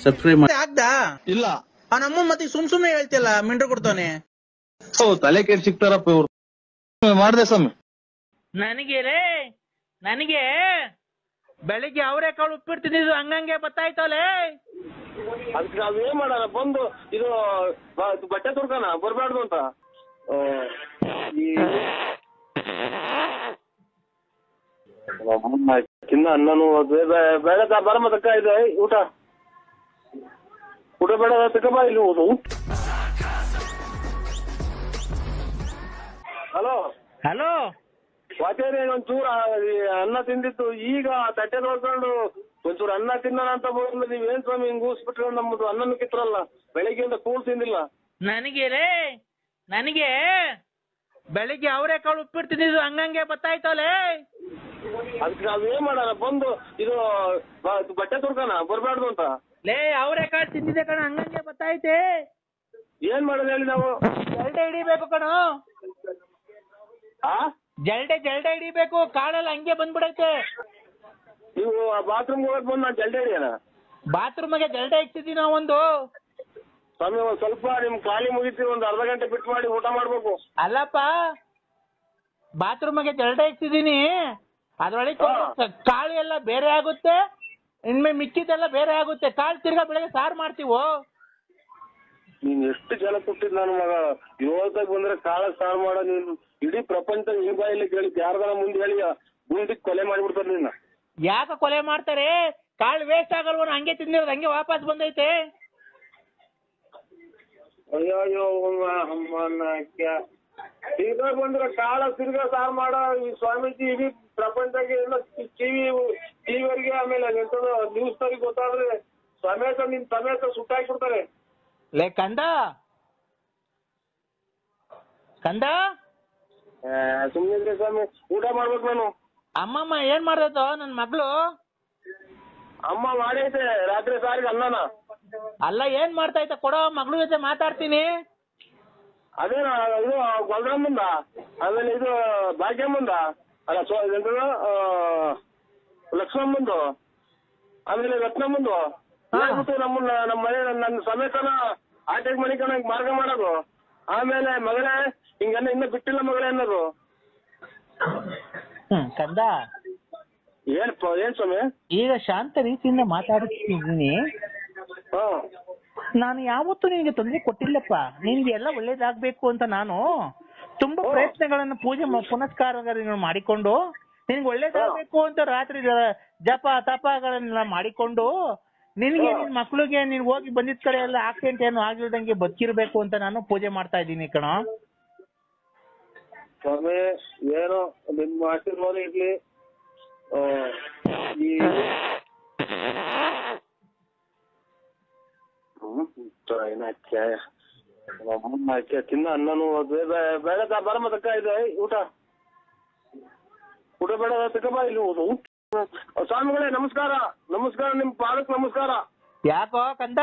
Subscribe ಮಾಡಿ. ಆಗ್ದಾ ಇಲ್ಲ ಆ ನಮ್ಮ ಮತ್ತೆ ಸುಮ್ನೆ ಹೇಳ್ತಿಯಲ್ಲ ಮಿಂಡ್ರ ಕೊಡ್ತಾನೆ. ತಲೆ ಕೇಳಿ ಸಿಗ್ತಾರಪ್ಪ ಇವ್ರು. ಮಾಡ್ದೆ ಸ್ವಾಮಿ. ನನಗೆ ಬೆಳಿಗ್ಗೆ ಅವರೆಕಾಳು ಉಪ್ಪಿಡ್ತಿದ್ದು ಹಂಗಂಗೆ ಬತ್ತಾಯ್ತಲೆ. ಅದಕ್ಕೆ ನಾವೇನ್ ಮಾಡೋಣ, ಬಂದು ಇದು ಬಟ್ಟೆ ತುರ್ಕನ ಬರ್ಬಾರ್ದು ಅಂತ. ತಿನ್ನ ಅನ್ನನು ಬೇಡ ಬರಮ್ಮ ತಕ್ಕ ಇದೆ ಊಟ ಬೇಡ ತಕ್ಕ ಬಾ ಇಲ್ಲಿ ಊಟ. ಹಲೋ ಹಲೋ ವಾಚೇರಿ ಒಂಚೂರು ಅನ್ನ ತಿಂದಿತ್ತು, ಈಗ ತಟ್ಟೆ ನೋಡ್ಕೊಂಡು ಒಂಚೂರು ಅನ್ನ ತಿನ್ನೋಣ ಅಂತ ಬಂದ್ರೆ ನೀವೇನ್ ಸ್ವಾಮಿ ಹಿಂಗ್ ಊಸ್ಬಿಟ್ರೆ ನಮ್ಮದು ಅನ್ನನು ಕಿತ್ರಲ್ಲ. ಬೆಳಿಗ್ಗೆಯಿಂದ ಕೂಳ್ ತಿಂದಿಲ್ಲ. ನನಗೆ ಬೆಳಿಗ್ಗೆ ಅವರೆಕಾಳು ಉಪ್ಪಿಡ್ತಿದ್ದು ಹಂಗಂಗೆ ಬತ್ತಾಯ್ತಲೆ. ಅದಕ್ಕೆ ನಾವೇನ್ ಮಾಡೋಣ, ಬಂದು ಇದು ಬಟ್ಟೆ ತುರ್ಕನ ಬರ್ಬಾರ್ದು ಅಂತ. ಅವರೆಕಾಳು ತಿಂದಿದೆ ಕಣ, ಹಂಗಂಗೆ ಬತ್ತಾಯ್ತೆ. ಏನ್ ಮಾಡೋದು ಹೇಳಿ ನಾವು? ಜಲ್ಡೆ ಹಿಡಿಬೇಕು ಕಣ, ಜಲ್ಡೆ ಹಿಡಿಬೇಕು. ಕಾಳೆಲ್ಲ ಹಂಗೆ ಬಂದ್ಬಿಡೈತೆ. ನೀವು ಬಾತ್ರೂಮ್ ಹೋಗಕ್ ಬಂದು ನಾನು ಜಲ್ಡೆ ಹಿಡಿಯೋಣ? ಬಾತ್ರೂಮ್ಗೆ ಜಲ್ಡೆ ಇಕ್ತಿದ್ದೀವಿ ನಾವೊಂದು. ಸ್ವಾಮಿ ಒಂದ್ ಸ್ವಲ್ಪ ನಿಮ್ ಖಾಲಿ ಮುಗಿತೀವಿ, ಒಂದ್ ಅರ್ಧ ಗಂಟೆ ಬಿಟ್ಟು ಮಾಡಿ ಊಟ ಮಾಡ್ಬೇಕು. ಅಲ್ಲಪ್ಪ, ಬಾತ್ರೂಮ್ಗೆ ಜಲ್ಡೆ ಇಕ್ತಿದ್ದೀನಿ, ಅದ್ರೊಳಗೆ ಕಾಳು ಎಲ್ಲ ಬೇರೆ ಆಗುತ್ತೆ, ಇನ್ಮೇಲೆ ಮಿಕ್ಕಿದೆಲ್ಲ ಬೇರೆ ಆಗುತ್ತೆ. ಕಾಳು ತಿರ್ಗಾ ಬೆಳಗ್ಗೆ ಸಾರು ಮಾಡ್ತೀವೋ. ನೀನ್ ಎಷ್ಟು ಜನ ಕೊಟ್ಟಿದ್ ನನ್ನ ಮಗ, ಇವತ್ತಾಗ ಬಂದ್ರೆ ಕಾಳ ಸಾರು ಮಾಡೋ ನೀನು. ಇಡೀ ಪ್ರಪಂಚ ಈ ಬಾಯಲ್ಲಿ ಕೇಳಿ ಯಾರ್ದಾರ ಮುಂದೆ ಹೇಳಿ ಗುಂಡಿಗೆ ಕೊಲೆ ಮಾಡಿಬಿಡ್ತಾರೆ ನಿನ್ನ. ಯಾಕೆ ಕೊಲೆ ಮಾಡ್ತಾರೆ? ಕಾಳು ವೇಸ್ಟ್ ಆಗಲ್ವ? ಹಂಗೆ ತಿಂದಿರೋದು ಹಂಗೆ ವಾಪಸ್ ಬಂದೈತೆ. ಅಯ್ಯೋ ತಿರ್ಗಾ ಬಂದ್ರೆ ಕಾಳ ತಿರ್ಗಾ ಸಾರು ಮಾಡೋ ಈ ಸ್ವಾಮೀಜಿ ಇಡೀ ಪ್ರಪಂಚಕ್ಕೆ ಎಲ್ಲ ಟಿವಿಯವರಿಗೆ ಆಮೇಲೆ ಎಂತದೋ ನ್ಯೂಸ್ ನವರಿಗೆ ಗೊತ್ತಾದ್ರೆ ಸಮೇತ ನಿನ್ ಸಮೇತ ಸುಟ್ಟಾಕ್ಬಿಡ್ತಾರೆ. ಲೇ ಕಂದ ಸುಮ್ಮನೆ ಸ್ವಾಮಿ, ಊಟ ಮಾಡ್ಬೇಕು ನಾನು. ಅಮ್ಮಮ್ಮ ಏನ್ ಮಾಡ್ದೈತೋ ನನ್ ಮಗಳು? ಅಮ್ಮ ಮಾಡೈತೆ ರಾತ್ರಿ ಸಾರಿಗೆ ಅನ್ನನ. ಅಲ್ಲ, ಏನ್ ಮಾಡ್ತಾ ಐತೆ ಕೊಡೋ, ಮಗಳ ಜೊತೆ ಮಾತಾಡ್ತೀನಿ. ಅದೇನ ಇದು ಗೊಲ್ರಮ್ಮಂದ, ಆಮೇಲೆ ಇದು ಭಾಗ್ಯಮ್ಮಂದ, ಅಲ್ಲ ಎಂತದ ಲಕ್ಷ್ಮಮ್ಮಂದು, ಆಮೇಲೆ ರತ್ನಮ್ಮಂದು ಹೇಳ್ಬಿಟ್ಟು ನಮ್ಮ ಮನೆ ನನ್ನ ಸಮೇತನ ಆಟೆಗೆ ಮನೆ ಕಣ ಮಾರ್ಗ ಮಾಡೋದು. ಆಮೇಲೆ ಮಗಳೇ ಹಿಂಗನ್ನ ಇನ್ನ ಬಿಟ್ಟಿಲ್ಲ ಮಗಳೇ ಅನ್ನೋದು. ಕಂದ, ಏನ್ ಸ್ವಾಮಿ? ಈಗ ಶಾಂತ ರೀತಿಯಿಂದ ಮಾತಾಡ್ತಿದ್ದೀನಿ. ನಾನು ಯಾವತ್ತೂ ನಿನಗೆ ತೊಂದರೆ ಕೊಟ್ಟಿಲ್ಲಪ್ಪ. ನಿನ್ಗೆ ಎಲ್ಲ ಒಳ್ಳೇದಾಗ್ಬೇಕು ಅಂತ ನಾನು ತುಂಬಾ ಪ್ರಯತ್ನಗಳನ್ನು ಪೂಜೆ ಪುನಸ್ಕಾರಗಳನ್ನು ಮಾಡಿಕೊಂಡು ನಿನ್ಗೆ ಒಳ್ಳೇದಾಗ್ಬೇಕು ಅಂತ ರಾತ್ರಿ ಜಪ ತಪಗಳನ್ನೆಲ್ಲ ಮಾಡಿಕೊಂಡು ನಿನ್ಗೆ ನಿನ್ ಮಕ್ಳಿಗೆ ನೀನ್ ಹೋಗಿ ಬಂದಿದ್ ಕಡೆ ಎಲ್ಲ ಆಕ್ಸಿಡೆಂಟ್ ಏನು ಆಗಿಲ್ದಂಗೆ ಬದುಕಿರ್ಬೇಕು ಅಂತ ನಾನು ಪೂಜೆ ಮಾಡ್ತಾ ಇದ್ದೀನಿ ಕಣ. ಸ್ವಾಮಿ ಏನೋ ನಿಮ್ಮ ಆಶೀರ್ವಾದ ಇರ್ಲಿ. ತಿನ್ನ ಅನ್ನನು ಬೇಡ ಬರಮ್ಮ ತಕ್ಕ ಇದೆ ಊಟ ಬೇಡ ತಕ್ಕ ಬಾ ಇಲ್ಲಿ ಊಟ. ಸ್ವಾಮಿಗಳೇ ನಮಸ್ಕಾರ. ನಿಮ್ ಪಾದಕ್ಕೆ ನಮಸ್ಕಾರ. ಯಾಕೋ ಕಂದ?